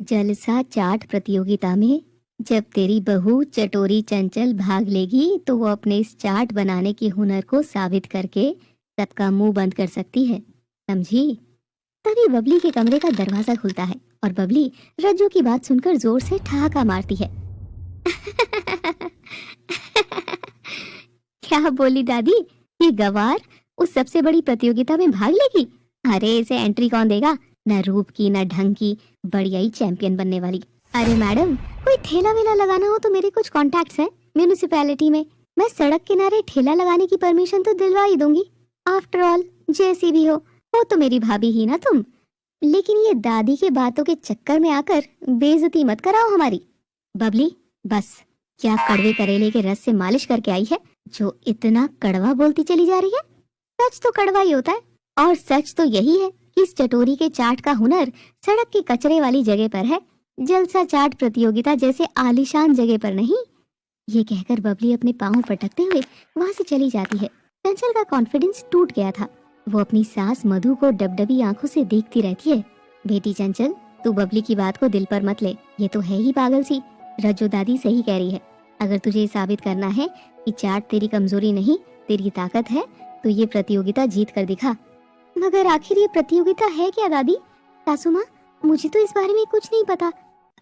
जलसा चाट प्रतियोगिता में जब तेरी बहू चटोरी चंचल भाग लेगी तो वो अपने इस चाट बनाने के हुनर को साबित करके सबका मुंह बंद कर सकती है, समझी? तभी बबली के कमरे का दरवाजा खुलता है और बबली रज्जू की बात सुनकर जोर से ठहाका मारती है। क्या बोली दादी? ये गवार उस सबसे बड़ी प्रतियोगिता में भाग लेगी? अरे इसे एंट्री कौन देगा? न रूप की न ढंग की, बढ़िया ही चैंपियन बनने वाली। अरे मैडम, कोई ठेला वेला लगाना हो तो मेरे कुछ कॉन्टैक्ट्स हैं म्यूनिसिपैलिटी में। मैं सड़क किनारे ठेला लगाने की परमिशन तो दिलवा ही दूंगी। आफ्टर ऑल जैसी भी हो तो मेरी भाभी ही ना तुम। लेकिन ये दादी के बातों के चक्कर में आकर बेइज्जती मत कराओ हमारी। बबली बस, क्या कड़वे करेले के रस से मालिश करके आई है जो इतना कड़वा बोलती चली जा रही है? सच तो कड़वा ही होता है, और सच तो यही है कि इस चटोरी के चाट का हुनर सड़क के कचरे वाली जगह पर है, जलसा चाट प्रतियोगिता जैसे आलीशान जगह पर नहीं। ये कहकर बबली अपने पाँव पटकते हुए वहाँ से चली जाती है। चंचल का कॉन्फिडेंस टूट गया था। वो अपनी सास मधु को डबडबी आंखों से देखती रहती है। बेटी चंचल, तू बबली की बात को दिल पर मत ले, ये तो है ही पागल सी। रज्जो दादी सही कह रही है। अगर तुझे ये साबित करना है कि चाट तेरी कमजोरी नहीं तेरी ताकत है तो ये प्रतियोगिता जीत कर दिखा। मगर आखिर ये प्रतियोगिता है क्या दादी? सासू माँ, मुझे तो इस बारे में कुछ नहीं पता।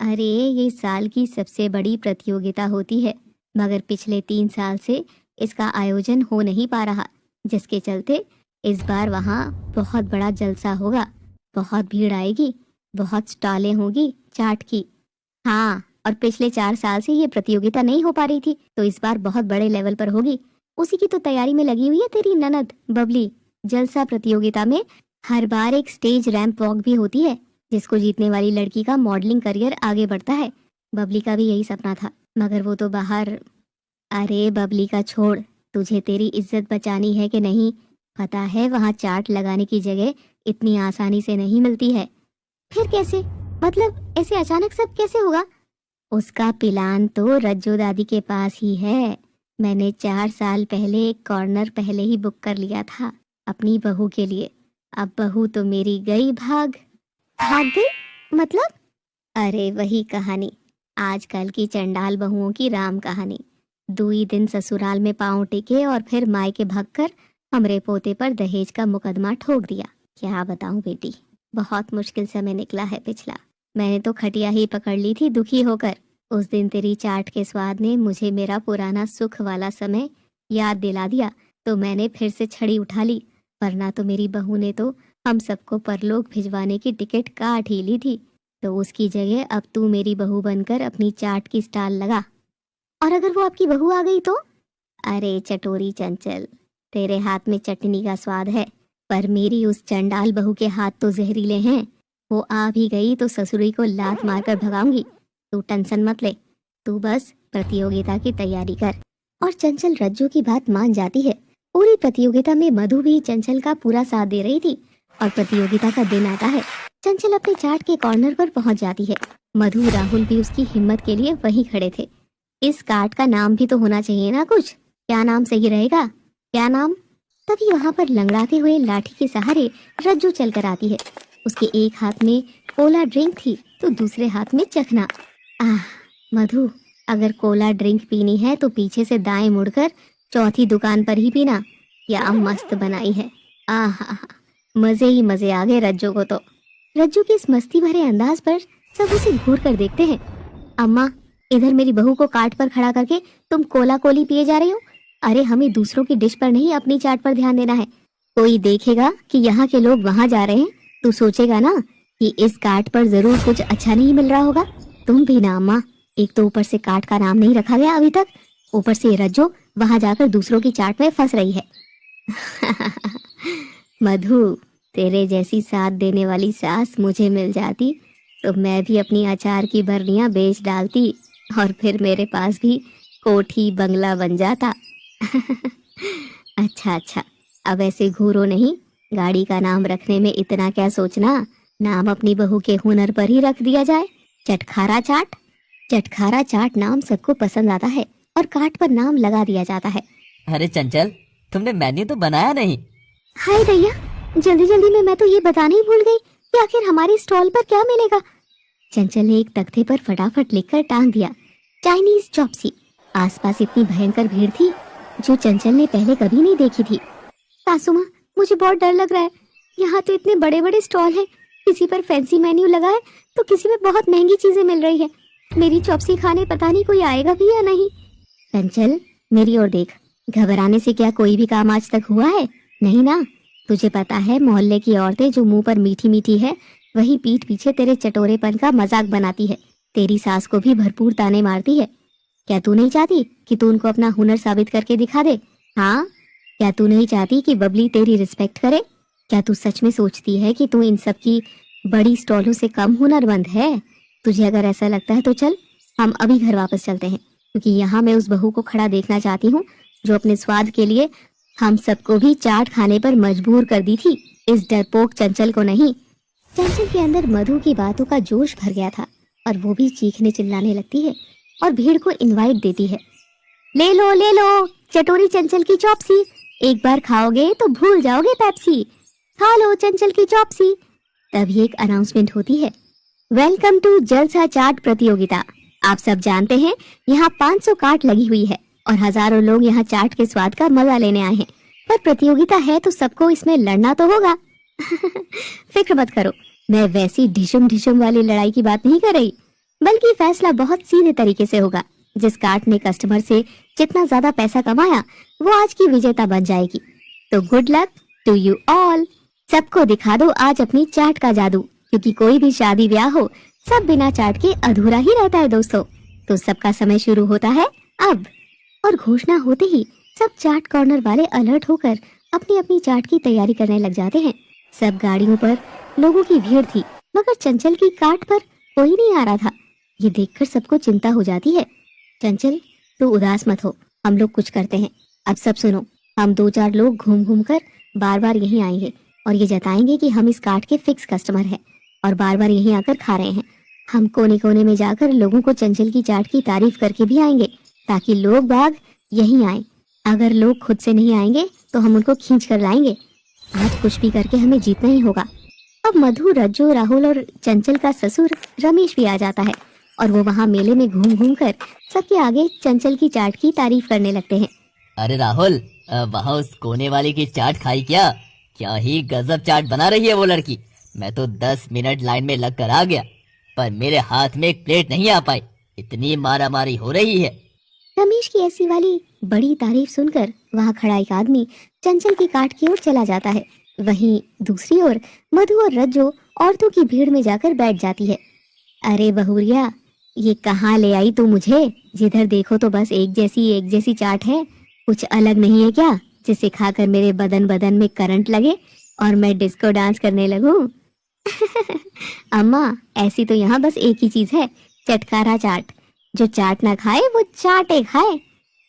अरे ये साल की सबसे बड़ी प्रतियोगिता होती है, मगर पिछले 3 साल से इसका आयोजन हो नहीं पा रहा, जिसके चलते इस बार वहाँ बहुत बड़ा जलसा होगा। बहुत भीड़ आएगी, बहुत स्टॉलें होगी चाट की। हाँ, और पिछले 4 साल से ये प्रतियोगिता नहीं हो पा रही थी, तो इस बार बहुत बड़े लेवल पर होगी। उसी की तो तैयारी में लगी हुई है तेरी ननद बबली। जलसा प्रतियोगिता में हर बार एक स्टेज रैंप वॉक भी होती है, जिसको जीतने वाली लड़की का मॉडलिंग करियर आगे बढ़ता है। बबली का भी यही सपना था, मगर वो तो बाहर। अरे बबली का छोड़, तुझे तेरी इज्जत बचानी है कि नहीं? पता है वहाँ चाट लगाने की जगह इतनी आसानी से नहीं मिलती है। फिर कैसे? मतलब ऐसे अचानक सब कैसे होगा? उसका प्लान तो रज्जो दादी के पास ही है। मैंने 4 साल पहले एक कॉर्नर पहले ही बुक कर लिया था अपनी बहू के लिए। अब बहू तो मेरी गई भाग। भाग गई मतलब? अरे वही कहानी, आजकल की चंडाल बहुओं की राम कहानी। 2 ही दिन ससुराल में पांव टेके और फिर मायके भागकर हमरे पोते पर दहेज का मुकदमा ठोक दिया। क्या बताऊं बेटी, बहुत मुश्किल समय निकला है पिछला। मैंने तो खटिया ही पकड़ ली थी दुखी होकर। उस दिन तेरी चाट के स्वाद ने मुझे मेरा पुराना सुख वाला समय याद दिला दिया, तो मैंने फिर से छड़ी उठा ली। वरना तो मेरी बहू ने तो हम सबको परलोक भिजवाने की टिकट काट ही ली थी। तो उसकी जगह अब तू मेरी बहू बनकर अपनी चाट की स्टाल लगा। और अगर वो आपकी बहू आ गई तो? अरे चटोरी चंचल, तेरे हाथ में चटनी का स्वाद है, पर मेरी उस चंडाल बहू के हाथ तो जहरीले हैं। वो आ भी गई तो ससुरी को लात मारकर भगाऊंगी। तू टेंशन मत ले, तू बस प्रतियोगिता की तैयारी कर। और चंचल रज्जू की बात मान जाती है। पूरी प्रतियोगिता में मधु भी चंचल का पूरा साथ दे रही थी। और प्रतियोगिता का दिन आता है। चंचल अपने चाट के कॉर्नर पर पहुंच जाती है। मधु राहुल भी उसकी हिम्मत के लिए वहीं खड़े थे। इस कार्ड का नाम भी तो होना चाहिए ना कुछ। क्या नाम सही रहेगा? क्या नाम? तभी वहाँ पर लंगड़ाते हुए लाठी के सहारे रज्जू चलकर आती है। उसके एक हाथ में कोला ड्रिंक थी तो दूसरे हाथ में चखना। आह मधु, अगर कोला ड्रिंक पीनी है तो पीछे से दाएं मुड़कर चौथी दुकान पर ही पीना। क्या मस्त बनाई है। आह मजे ही मजे आ गए रज्जू को तो। रज्जू के इस मस्ती भरे अंदाज पर सब उसे घूर कर देखते हैं। अम्मा, इधर मेरी बहू को काट पर खड़ा करके तुम कोला कोली पिए जा रही हो। अरे हमें दूसरों की डिश पर नहीं अपनी चाट पर ध्यान देना है। कोई देखेगा कि यहाँ के लोग वहाँ जा रहे हैं तो सोचेगा ना कि इस काट पर जरूर कुछ अच्छा नहीं मिल रहा होगा। तुम भी ना अम्मा, एक तो ऊपर से काट का नाम नहीं रखा गया अभी तक, ऊपर से रज्जो वहाँ जाकर दूसरों की चाट में फंस रही है। मधु, तेरे जैसी साथ देने वाली सास मुझे मिल जाती तो मैं भी अपनी अचार की बरनियां बेच डालती और फिर मेरे पास भी कोठी बंगला बन जाता। अच्छा, अब ऐसे घूरो नहीं। गाड़ी का नाम रखने में इतना क्या सोचना, नाम अपनी बहू के हुनर पर ही रख दिया जाए। चटखारा चाट। चटखारा चाट नाम सबको पसंद आता है और काट पर नाम लगा दिया जाता है। अरे चंचल, तुमने मेन्यू तो बनाया नहीं। हाय भैया, जल्दी जल्दी में मैं तो ये बताना ही भूल गई कि आखिर हमारी स्टॉल पर क्या मिलेगा। चंचल ने एक तख्ते पर फटाफट लिखकर टांग दिया, चाइनीज चॉपसी। आसपास इतनी भयंकर भीड़ थी जो चंचल ने पहले कभी नहीं देखी थी। सासू माँ, मुझे बहुत डर लग रहा है। यहाँ तो इतने बड़े बड़े स्टॉल हैं, किसी पर फैंसी मेन्यू लगा है तो किसी में बहुत महंगी चीजें मिल रही है। मेरी चॉपसी खाने पता नहीं कोई आएगा भी या नहीं। चंचल, मेरी ओर देख, घबराने से क्या कोई भी काम आज तक हुआ है? नहीं ना। तुझे पता है मोहल्ले की औरतें जो मुंह पर मीठी मीठी है वही पीठ पीछे तेरे चटोरेपन का मजाक बनाती है। तेरी सास को भी भरपूर ताने मारती है। क्या तू नहीं चाहती कि तू उनको अपना हुनर साबित करके दिखा दे? हाँ, क्या तू नहीं चाहती कि बबली तेरी रिस्पेक्ट करे? क्या तू सच में सोचती है कि तू इन सब की बड़ी स्टॉलों से कम हुनरमंद है? तुझे अगर ऐसा लगता है तो चल, हम अभी घर वापस चलते हैं, क्योंकि यहाँ मैं उस बहू को खड़ा देखना चाहती हूँ जो अपने स्वाद के लिए हम सबको भी चाट खाने पर मजबूर कर दी थी, इस डरपोक चंचल को नहीं। चंचल के अंदर मधु की बातों का जोश भर गया था और वो भी चीखने चिल्लाने लगती है और भीड़ को इनवाइट देती है। ले लो चटोरी चंचल की चॉपसी, एक बार खाओगे तो भूल जाओगे पेप्सी। खा लो चंचल की चॉपसी। तभी एक अनाउंसमेंट होती है, वेलकम टू जलसा चाट प्रतियोगिता। आप सब जानते हैं यहाँ 500 कार्ट लगी हुई है और हजारों लोग यहाँ चाट के स्वाद का मजा लेने आए हैं, पर प्रतियोगिता है तो सबको इसमें लड़ना तो होगा। फिक्र मत करो, मैं वैसी ढिशुम वाली लड़ाई की बात नहीं कर रही, बल्कि फैसला बहुत सीधे तरीके से होगा। जिस कार्ट ने कस्टमर से जितना ज्यादा पैसा कमाया वो आज की विजेता बन जाएगी। तो good luck to you all. सबको दिखा दो आज अपनी चाट का जादू, क्योंकि कोई भी शादी ब्याह हो सब बिना चाट के अधूरा ही रहता है दोस्तों। तो सबका समय शुरू होता है अब। और घोषणा होते ही सब चाट कॉर्नर वाले अलर्ट होकर अपनी अपनी चाट की तैयारी करने लग जाते हैं। सब गाड़ियों पर लोगों की भीड़ थी, मगर चंचल की कार्ट पर कोई नहीं आ रहा था। ये देखकर सबको चिंता हो जाती है। चंचल, तू उदास मत हो, हम लोग कुछ करते हैं। अब सब सुनो, हम 2-4 लोग घूम घूम कर बार बार यहीं आएंगे और ये जताएंगे कि हम इस कार्ट के फिक्स कस्टमर हैं और बार बार यहीं आकर खा रहे हैं। हम कोने कोने में जाकर लोगों को चंचल की चाट की तारीफ करके भी आएंगे, ताकि लोग बाग यहीं आए। अगर लोग खुद से नहीं आएंगे तो हम उनको खींच कर लाएंगे। आज कुछ भी करके हमें जीतना ही होगा। अब मधु, रज्जू, राहुल और चंचल का ससुर रमेश भी आ जाता है और वो वहाँ मेले में घूम घूम कर सबके आगे चंचल की चाट की तारीफ करने लगते हैं। अरे राहुल, वहाँ उस कोने वाली की चाट खाई क्या? क्या ही गजब चाट बना रही है वो लड़की। मैं तो 10 मिनट लाइन में लग कर आ गया, पर मेरे हाथ में एक प्लेट नहीं आ पाई। इतनी मारामारी हो रही है। रमेश की ऐसी वाली बड़ी तारीफ सुनकर वहाँ खड़ा एक आदमी चंचल की काट की ओर चला जाता है। वहीं दूसरी ओर मधु और रज्जो औरतों की भीड़ में जाकर बैठ जाती है। अरे बहुरिया, ये कहाँ ले आई तू मुझे? जिधर देखो तो बस एक जैसी चाट है। कुछ अलग नहीं है क्या, जिसे खाकर मेरे बदन में करंट लगे और मैं डिस्को डांस करने लगूं? अम्मा, ऐसी तो यहाँ बस एक ही चीज है, चटकारा चाट। जो चाट ना खाए वो चाटे खाए।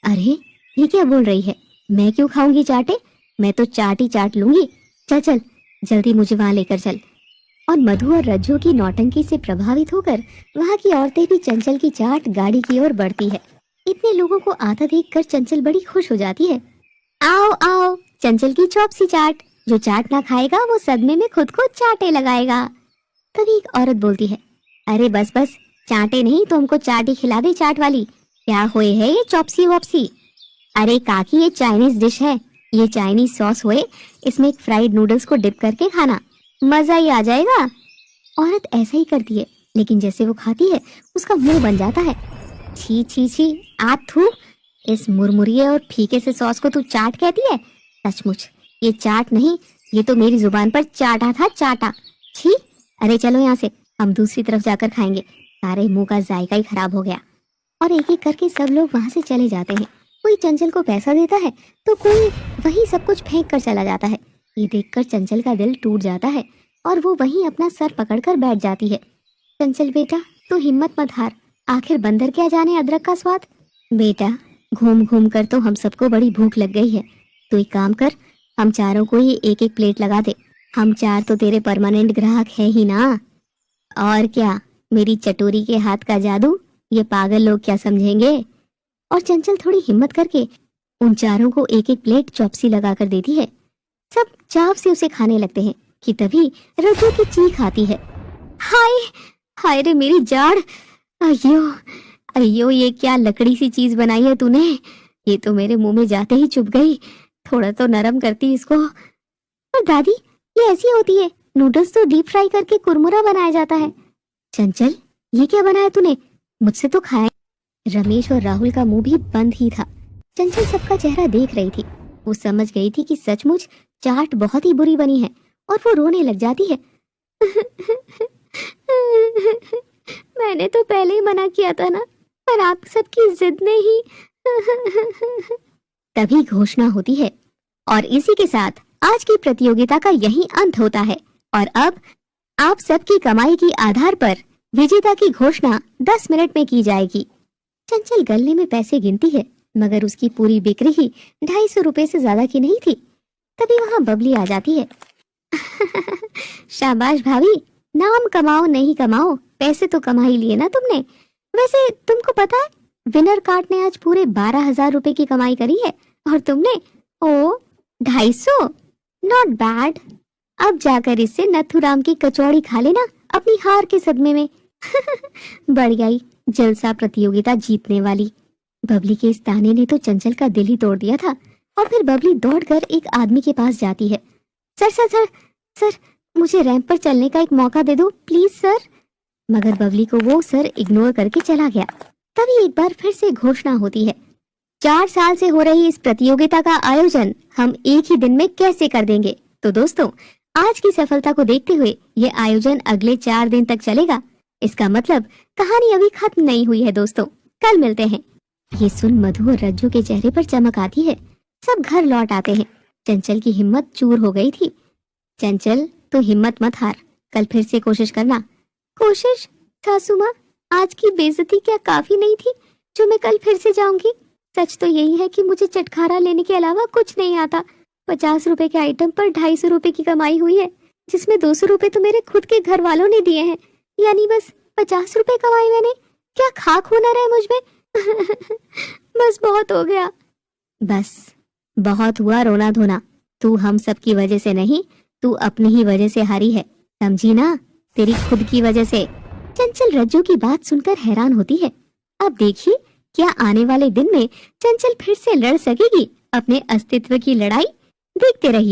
अरे ये क्या बोल रही है? मैं क्यों खाऊंगी चाटे? मैं तो चाट ही चाट लूंगी। चल जल्दी मुझे वहां लेकर चल। और मधु और रज्जू की नौटंकी से प्रभावित होकर वहां की औरतें भी चंचल की चाट गाड़ी की ओर बढ़ती है। इतने लोगों को आता देखकर चंचल बड़ी खुश हो जाती है। आओ आओ, चंचल की चौपसी चाट। जो चाट ना खाएगा वो सदमे में खुद को चाटे लगाएगा। तभी एक औरत बोलती है, अरे बस चाटे नहीं तो हमको चाट ही खिला दे, चाट वाली। क्या होए है ये चौपसी वॉपसी? अरे काकी, ये चाइनीज डिश है। ये चाइनीज सॉस होए, इसमें एक फ्राइड नूडल्स को डिप करके खाना, मजा ही आ जाएगा। औरत ऐसा ही करती है, लेकिन जैसे वो खाती है उसका मुंह बन जाता है। छी, आप थू, इस मुरमुरिये और फीके से सॉस को तू चाट कहती है? सचमुच ये चाट नहीं, ये तो मेरी जुबान पर चाटा था, चाटा। छी, अरे चलो यहाँ से, हम दूसरी तरफ जाकर खाएंगे। सारे मुंह का जायका ही खराब हो गया। और एक एक करके सब लोग वहां से चले जाते हैं। कोई चंचल को पैसा देता है तो कोई वही सब कुछ फेंक कर चला जाता है। ये देखकर चंचल का दिल टूट जाता है और वो वहीं अपना सर पकड़कर बैठ जाती है। चंचल बेटा, तू हिम्मत मत हार, आखिर बंदर क्या जाने अदरक का स्वाद। बेटा, घूम घूम कर तो हम सबको बड़ी भूख लग गई है। तो एक काम कर, हम चारों को ही एक एक प्लेट लगा दे। हम 4 तो तेरे परमानेंट ग्राहक है ही ना। और क्या, मेरी चटोरी के हाथ का जादू ये पागल लोग क्या समझेंगे। और चंचल थोड़ी हिम्मत करके उन चारों को एक एक प्लेट चौपसी लगा कर देती है। सब चाव से उसे खाने लगते हैं कि तभी रज्जू की चीख आती है। हाय, हाय रे मेरी जाड़। अयो अयो, ये क्या लकड़ी सी चीज बनाई है तूने। ये तो मेरे मुंह में जाते ही चुभ गई। थोड़ा तो नरम करती इसको। पर दादी, ये ऐसी होती है। नूडल्स तो डीप फ्राई करके कुरमुरा बनाया जाता है। चंचल, ये क्या बनाया तूने? मुझसे तो खाया। रमेश और राहुल का मुंह भी बंद ही था। चंचल सबका चेहरा देख रही थी। वो समझ गई थी कि सचमुच चाट बहुत ही बुरी बनी है और वो रोने लग जाती है। मैंने तो पहले ही मना किया था ना, पर आप सबकी जिद ने ही। तभी घोषणा होती है और इसी के साथ आज की प्रतियोगिता का यही अंत होता है। और अब आप सबकी कमाई के आधार पर विजेता की घोषणा 10 मिनट में की जाएगी। चंचल गल्ले में पैसे गिनती है, मगर उसकी पूरी बिक्री ही 250 रुपए से ज्यादा की नहीं थी। तभी वहां बबली आ जाती है। शाबाश भाभी, नाम कमाओ नहीं कमाओ, पैसे तो कमा ही लिए ना तुमने। वैसे तुमको पता है, विनर कार्ड ने आज पूरे 12,000 रुपए की कमाई करी है और तुमने 250। Not bad. अब जाकर इससे नथुराम की कचौड़ी खा लेना अपनी हार के सदमे में। बढ़ गई जलसा प्रतियोगिता जीतने वाली। बबली के इस ताने ने तो चंचल का दिल ही तोड़ दिया था। और फिर बबली दौड़कर एक आदमी के पास जाती है। सर सर सर सर, मुझे रैंप पर चलने का एक मौका दे दो प्लीज सर। मगर बबली को वो सर इग्नोर करके चला गया। तभी एक बार फिर से घोषणा होती है। 4 साल से हो रही इस प्रतियोगिता का आयोजन हम एक ही दिन में कैसे कर देंगे। तो दोस्तों, आज की सफलता को देखते हुए ये आयोजन अगले 4 दिन तक चलेगा। इसका मतलब कहानी अभी खत्म नहीं हुई है दोस्तों, कल मिलते हैं। ये सुन मधु और रज्जू के चेहरे पर चमक आती है। सब घर लौट आते हैं। चंचल की हिम्मत चूर हो गई थी। चंचल, तो हिम्मत मत हार, कल फिर से कोशिश करना। कोशिश? सासू माँ, आज की बेइज्जती क्या काफी नहीं थी जो मैं कल फिर से जाऊंगी? सच तो यही है कि मुझे चटखारा लेने के अलावा कुछ नहीं आता। 50 रुपए के आइटम पर 250 रुपए की कमाई हुई है, जिसमें 200 रुपए तो मेरे खुद के घर वालों ने दिए हैं। यानी बस 50 रुपए कमाई मैंने। क्या खाक हुनर है मुझ में। बस बहुत हो गया। बस बहुत हुआ रोना धोना। तू हम सब की वजह से नहीं, तू अपनी ही वजह से हारी है, समझी ना? तेरी खुद की वजह से। चंचल रज्जू की बात सुनकर हैरान होती है। अब देखिए, क्या आने वाले दिन में चंचल फिर से लड़ सकेगी अपने अस्तित्व की लड़ाई? देखते रहिए।